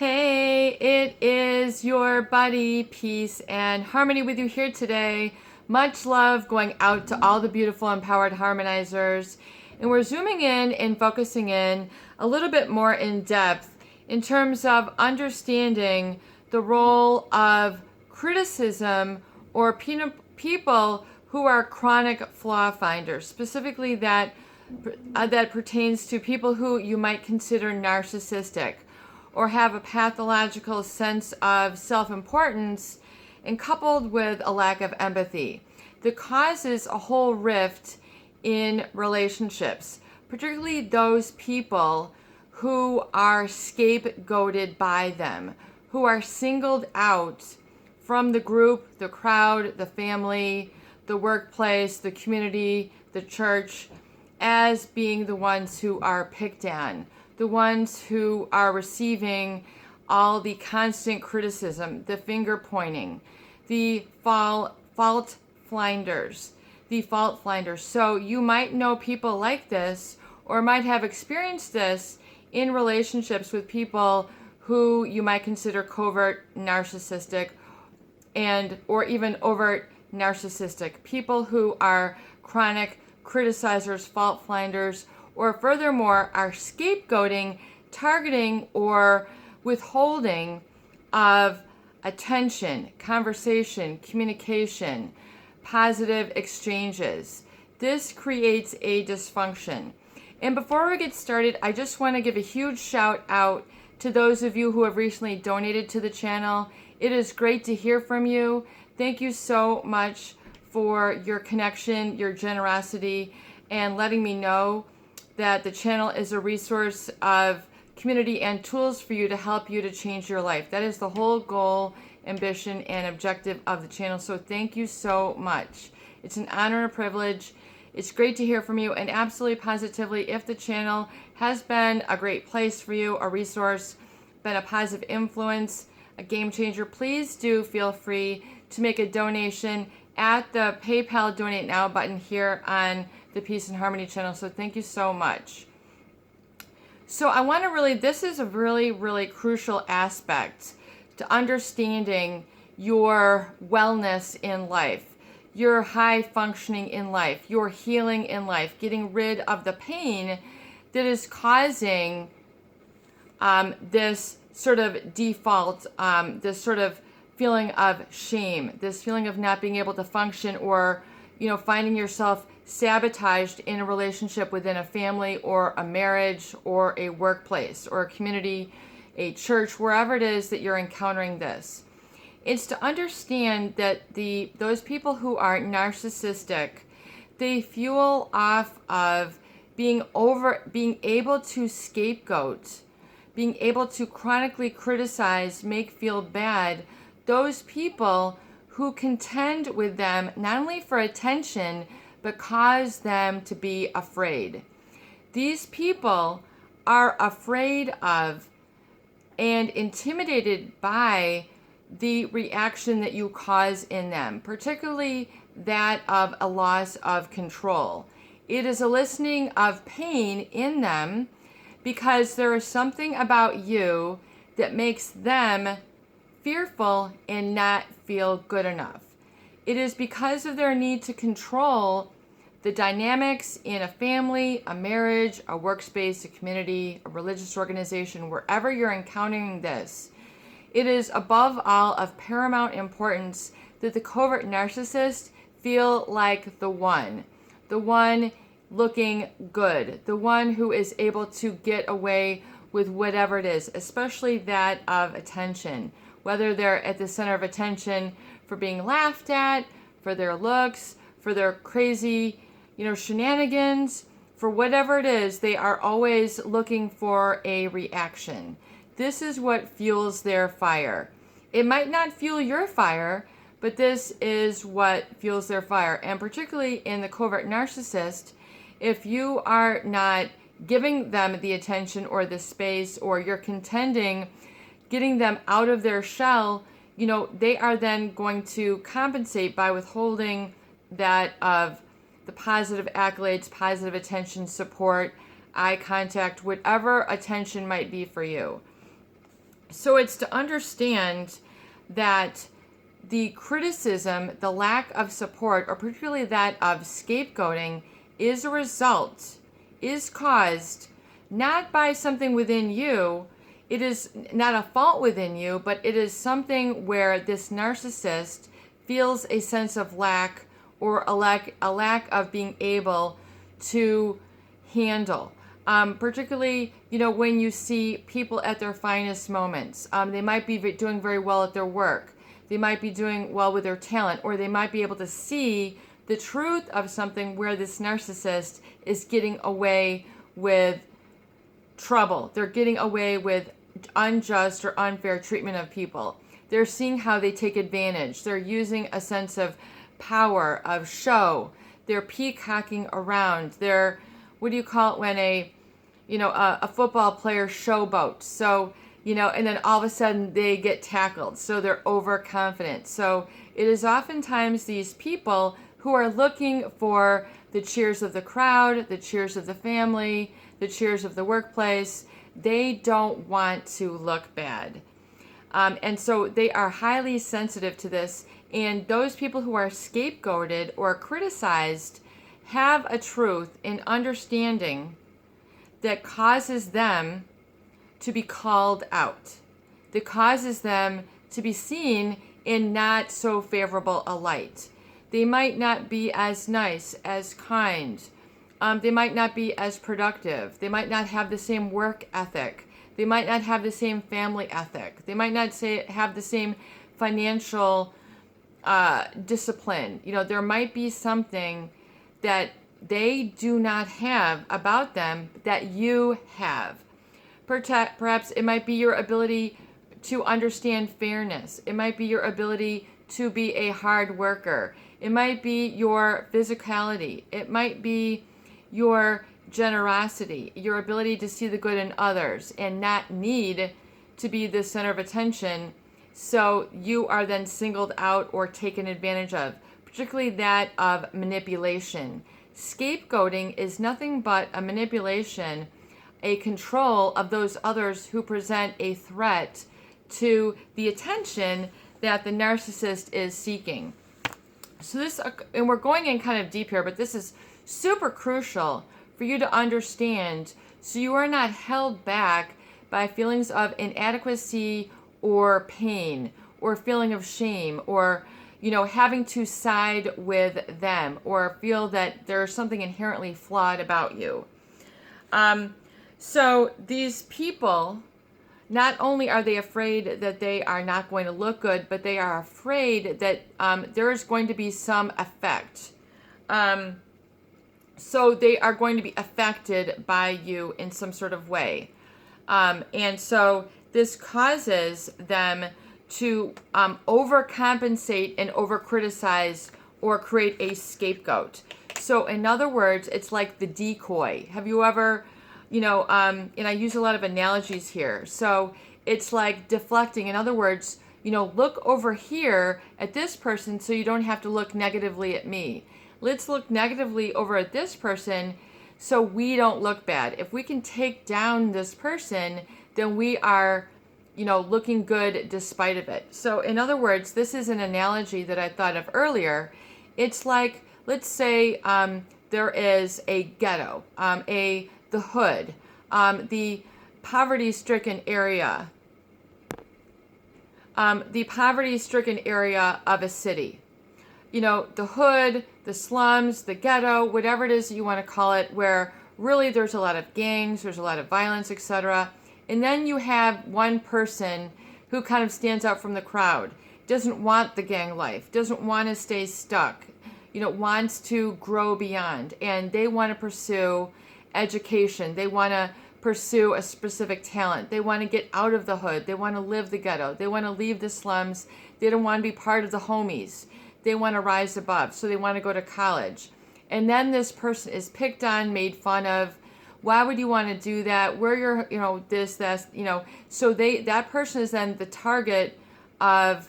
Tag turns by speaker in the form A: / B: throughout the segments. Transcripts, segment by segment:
A: Hey, it is your buddy, Peace and Harmony with you here today. Much love going out to all the beautiful empowered harmonizers. And we're zooming in and focusing in a little bit more in depth in terms of understanding the role of criticism or people who are chronic flaw finders, specifically that pertains to people who you might consider narcissistic, or have a pathological sense of self-importance and coupled with a lack of empathy that causes a whole rift in relationships, particularly those people who are scapegoated by them, who are singled out from the group, the crowd, the family, the workplace, the community, the church, as being the ones who are picked on, the ones who are receiving all the constant criticism, the finger pointing, the fault finders. So you might know people like this, or might have experienced this in relationships with people who you might consider covert narcissistic or even overt narcissistic, people who are chronic criticizers, fault finders, or furthermore are scapegoating, targeting, or withholding of attention, conversation, communication, positive exchanges. This creates a dysfunction. And before we get started, I just want to give a huge shout out to those of you who have recently donated to the channel. It is great to hear from you. Thank you so much for your connection, your generosity, and letting me know that the channel is a resource of community and tools for you to help you to change your life. That is the whole goal, ambition, and objective of the channel. So thank you so much. It's an honor and a privilege. It's great to hear from you, and absolutely positively, if the channel has been a great place for you, a resource, been a positive influence, a game changer, please do feel free to make a donation at the PayPal Donate Now button here on the Peace and Harmony channel. So thank you so much. So I want to this is a really crucial aspect to understanding your wellness in life, your high functioning in life, your healing in life, getting rid of the pain that is causing this sort of default, this sort of feeling of shame, this feeling of not being able to function, or finding yourself sabotaged in a relationship within a family or a marriage or a workplace or a community, a church, wherever it is that you're encountering this. It's to understand that those people who are narcissistic, they fuel off of being able to scapegoat, being able to chronically criticize, make feel bad those people who contend with them not only for attention, but cause them to be afraid. These people are afraid of and intimidated by the reaction that you cause in them, particularly that of a loss of control. It is a eliciting of pain in them because there is something about you that makes them fearful and not feel good enough. It is because of their need to control the dynamics in a family, a marriage, a workspace, a community, a religious organization, wherever you're encountering this. It is above all of paramount importance that the covert narcissist feel like the one looking good, the one who is able to get away with whatever it is, especially that of attention. Whether they're at the center of attention for being laughed at, for their looks, for their crazy, shenanigans, for whatever it is, they are always looking for a reaction. This is what fuels their fire. It might not fuel your fire, but this is what fuels their fire. And particularly in the covert narcissist, if you are not giving them the attention or the space, or you're contending getting them out of their shell, they are then going to compensate by withholding that of the positive accolades, positive attention, support, eye contact, whatever attention might be for you. So it's to understand that the criticism, the lack of support, or particularly that of scapegoating, is a result, is caused not by something within you. It is not a fault within you, but it is something where this narcissist feels a sense of lack, or a lack of being able to handle. Particularly, when you see people at their finest moments, they might be doing very well at their work. They might be doing well with their talent, or they might be able to see the truth of something where this narcissist is getting away with trouble. They're getting away with unjust or unfair treatment of people. They're seeing how they take advantage. They're using a sense of power, of show. They're peacocking around. They're, what do you call it when a football player showboats? So, and then all of a sudden they get tackled. So they're overconfident. So it is oftentimes these people who are looking for the cheers of the crowd, the cheers of the family, the cheers of the workplace. They don't want to look bad. And so they are highly sensitive to this. And those people who are scapegoated or criticized have a truth in understanding that causes them to be called out, that causes them to be seen in not so favorable a light. They might not be as nice, as kind. They might not be as productive. They might not have the same work ethic. They might not have the same family ethic. They might not have the same financial discipline. There might be something that they do not have about them that you have. Perhaps it might be your ability to understand fairness. It might be your ability to be a hard worker. It might be your physicality. It might be your generosity, your ability to see the good in others and not need to be the center of attention, so you are then singled out or taken advantage of, particularly that of manipulation. Scapegoating is nothing but a manipulation, a control of those others who present a threat to the attention that the narcissist is seeking. So this, and we're going in kind of deep here, but this is super crucial for you to understand, so you are not held back by feelings of inadequacy or pain or feeling of shame, or having to side with them, or feel that there's something inherently flawed about you. So these people, not only are they afraid that they are not going to look good, but they are afraid that there is going to be some effect. So they are going to be affected by you in some sort of way. And so this causes them to overcompensate and overcriticize or create a scapegoat. So in other words, it's like the decoy. Have you ever, and I use a lot of analogies here. So it's like deflecting. In other words, look over here at this person so you don't have to look negatively at me. Let's look negatively over at this person so we don't look bad. If we can take down this person, then we are, looking good despite of it. So in other words, this is an analogy that I thought of earlier. It's like, let's say there is a ghetto, the hood, the poverty-stricken area, of a city. The hood, the slums, the ghetto, whatever it is that you want to call it, where really there's a lot of gangs, there's a lot of violence, etc. And then you have one person who kind of stands out from the crowd, doesn't want the gang life, doesn't want to stay stuck, wants to grow beyond, and they want to pursue education. They want to pursue a specific talent. They want to get out of the hood. They want to live the ghetto. They want to leave the slums. They don't want to be part of the homies. They want to rise above. So they want to go to college. And then this person is picked on, made fun of. Why would you want to do that? Where you're, this, so that person is then the target of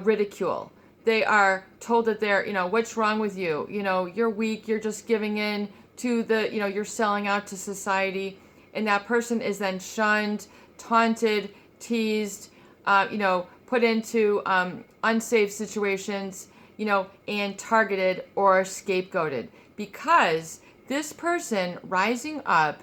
A: ridicule. They are told that they're, what's wrong with you? You're weak. You're just giving in to the, you're selling out to society. And that person is then shunned, taunted, teased, put into unsafe situations, and targeted or scapegoated. Because this person rising up,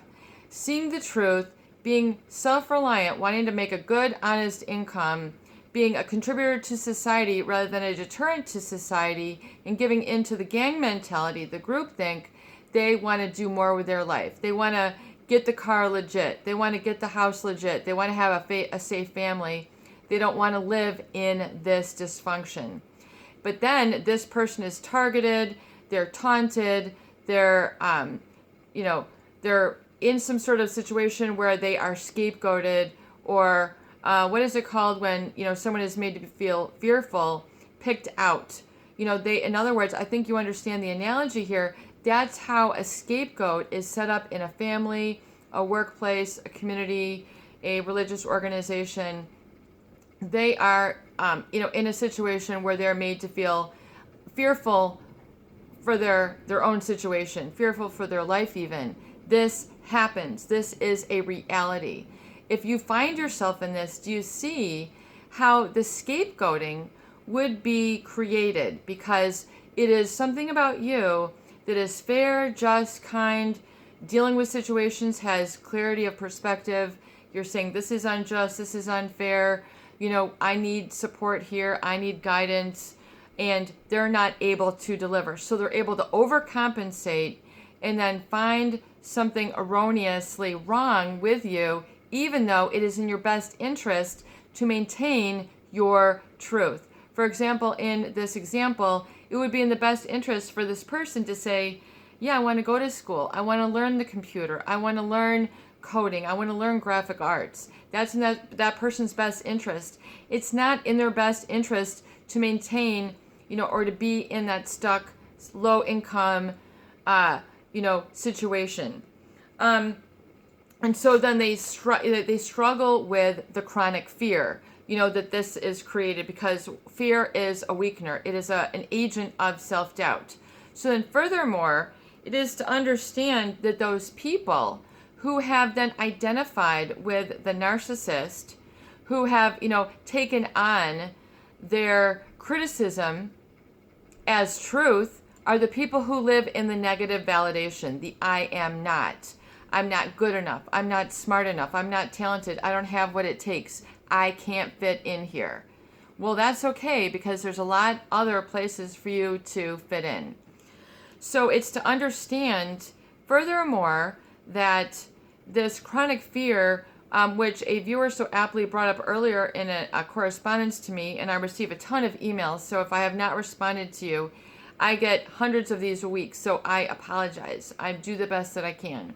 A: seeing the truth, being self-reliant, wanting to make a good, honest income, being a contributor to society rather than a deterrent to society, and giving into the gang mentality, the groupthink, they want to do more with their life. They want to get the car legit. They want to get the house legit. They want to have a safe family. They don't want to live in this dysfunction. But then this person is targeted, they're taunted, they're in some sort of situation where they are scapegoated, or what is it called when someone is made to feel fearful, picked out. In other words, I think you understand the analogy here. That's how a scapegoat is set up in a family, a workplace, a community, a religious organization. They are in a situation where they're made to feel fearful for their own situation, fearful for their life even. This happens. This is a reality. If you find yourself in this, do you see how the scapegoating would be created? Because it is something about you that is fair, just, kind, dealing with situations, has clarity of perspective. You're saying this is unjust, this is unfair, I need support here, I need guidance, and they're not able to deliver. So they're able to overcompensate and then find something erroneously wrong with you, even though it is in your best interest to maintain your truth. For example, in this example, it would be in the best interest for this person to say, yeah, I want to go to school. I want to learn the computer. I want to learn coding. I want to learn graphic arts. That's in that person's best interest. It's not in their best interest to maintain, or to be in that stuck, low income, situation. And so then they struggle with the chronic fear, that this is created, because fear is a weakener. It is an agent of self-doubt. So then furthermore, it is to understand that those people who have then identified with the narcissist, who have, taken on their criticism as truth, are the people who live in the negative validation, the I am not. I'm not good enough. I'm not smart enough. I'm not talented. I don't have what it takes. I can't fit in here. Well, that's okay, because there's a lot other places for you to fit in. So it's to understand, furthermore, that this chronic fear, which a viewer so aptly brought up earlier in a correspondence to me, and I receive a ton of emails, so if I have not responded to you, I get hundreds of these a week, so I apologize. I do the best that I can.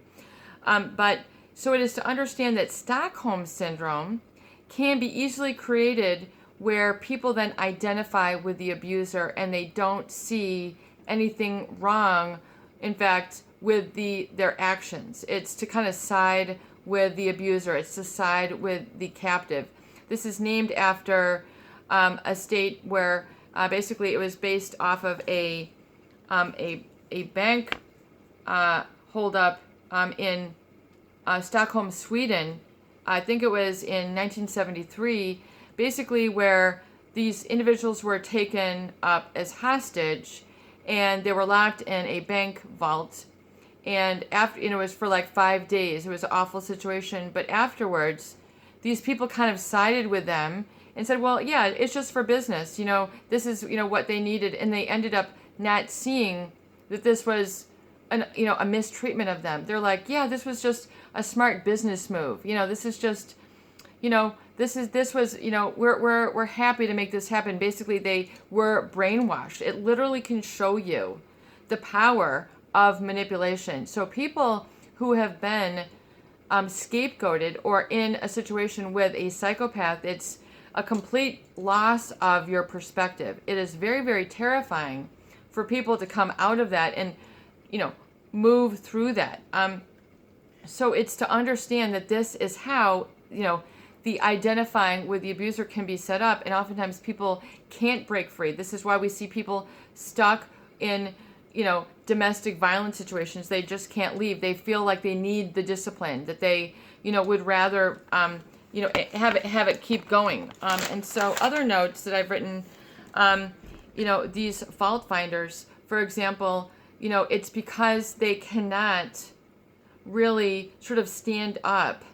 A: But so it is to understand that Stockholm Syndrome can be easily created where people then identify with the abuser and they don't see anything wrong, in fact, with their actions. It's to kind of side with the abuser. It's to side with the captive. This is named after a state where basically it was based off of a bank holdup in Stockholm, Sweden. I think it was in 1973, basically where these individuals were taken up as hostage and they were locked in a bank vault. And after, it was for like 5 days. It was an awful situation. But afterwards, these people kind of sided with them and said, well, yeah, it's just for business. This is, what they needed. And they ended up not seeing that this was a mistreatment of them. They're like, yeah, this was just a smart business move. This is just, this was, we're happy to make this happen. Basically, they were brainwashed. It literally can show you the power of manipulation. So people who have been scapegoated or in a situation with a psychopath, it's a complete loss of your perspective. It is very, very terrifying for people to come out of that and, move through that. So it's to understand that this is how, the identifying with the abuser can be set up, and oftentimes people can't break free. This is why we see people stuck in, domestic violence situations. They just can't leave. They feel like they need the discipline, that they, would rather have it keep going. And so other notes that I've written, these fault finders, for example, it's because they cannot really sort of stand up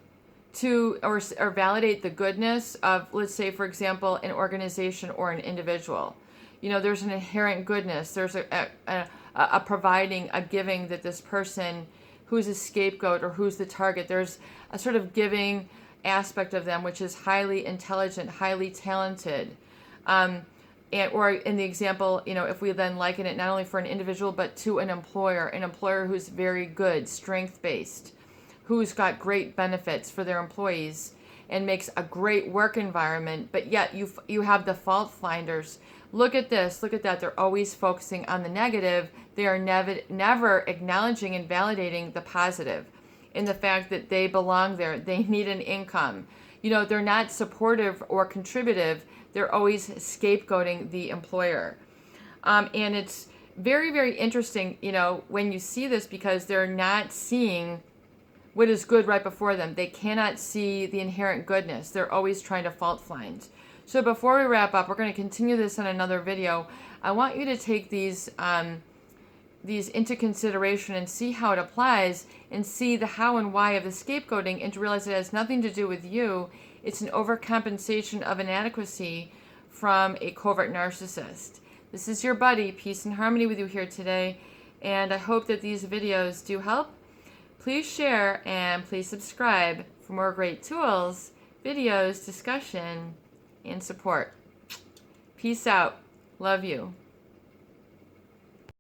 A: to or validate the goodness of, let's say, for example, an organization or an individual. There's an inherent goodness. There's a providing, a giving that this person who's a scapegoat or who's the target, there's a sort of giving aspect of them which is highly intelligent, highly talented. Or in the example, if we then liken it not only for an individual but to an employer who's very good, strength-based, who's got great benefits for their employees and makes a great work environment, but yet you have the fault finders. Look at this, look at that. They're always focusing on the negative. They are never acknowledging and validating the positive in the fact that they belong there. They need an income. They're not supportive or contributive. They're always scapegoating the employer. And it's very, very interesting, when you see this, because they're not seeing what is good right before them. They cannot see the inherent goodness. They're always trying to fault find. So before we wrap up, we're going to continue this in another video. I want you to take these into consideration and see how it applies and see the how and why of the scapegoating, and to realize it has nothing to do with you. It's an overcompensation of inadequacy from a covert narcissist. This is your buddy, Peace and Harmony, with you here today, and I hope that these videos do help. Please share and please subscribe for more great tools, videos, discussion, and support. Peace out. Love you.